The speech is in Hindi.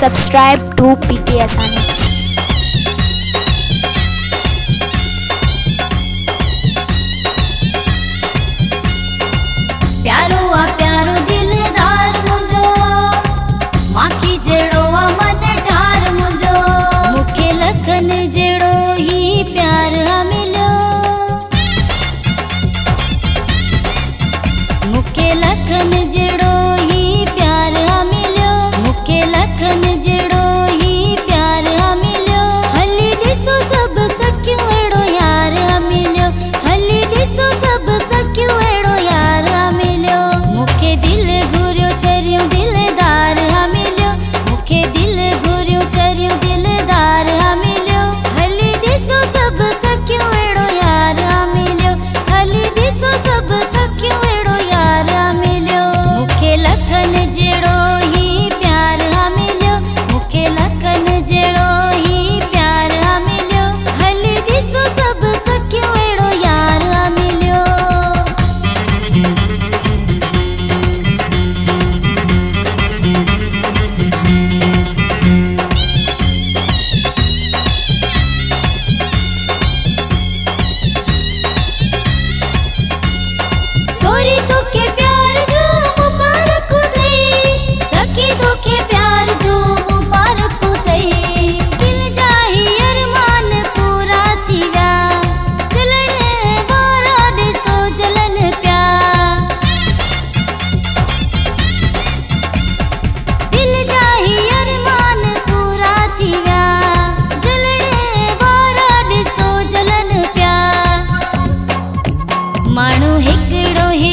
Subscribe to PK Asani. प्यारो आ प्यारो दिलदार मुझो, माखी जेड़ो आ मन ठार मुझो, मुखे लखन जेड़ो ही प्यार आ मिलो, मुखे लखन जेड़ो ही प्यार आ मिलो, मुखे लखन जेड़ो ही प्यार आ मिलो। हली दिसो सब सखियो एड़ो यार आ मिलो, हली दिसो सब सखियो एड़ो यार आ मिलो। मुखे दिल घुरियो चरियो दिलदार आ मिलो, मुखे दिल घुरियो चरियो दिलदार आ मिलो। हली दिसो सब सखियो एड़ो यार आ मिलो, हली दिसो सब सखियो एड़ो यार आ मिलो। मुखे लखन जेड़ो ही प्यार आ मिलो, मुखे लखन जेड़ो ही प्यार आ मिलो। हली दिसो सब सखियो एड़ो यार आ मिलो। छोरी तोखे प्यार जो मुबारक थई, सखी तोखे प्यार जो मुबारक थई। दिल जाही अरमान पूरा थी व्या, चलण वारा ॾिसो जलन प्या। दिल जाही अरमान पूरा थी व्या, जलण वारा ॾिसो जलन प्या। माण्हू हिकिड़ो ही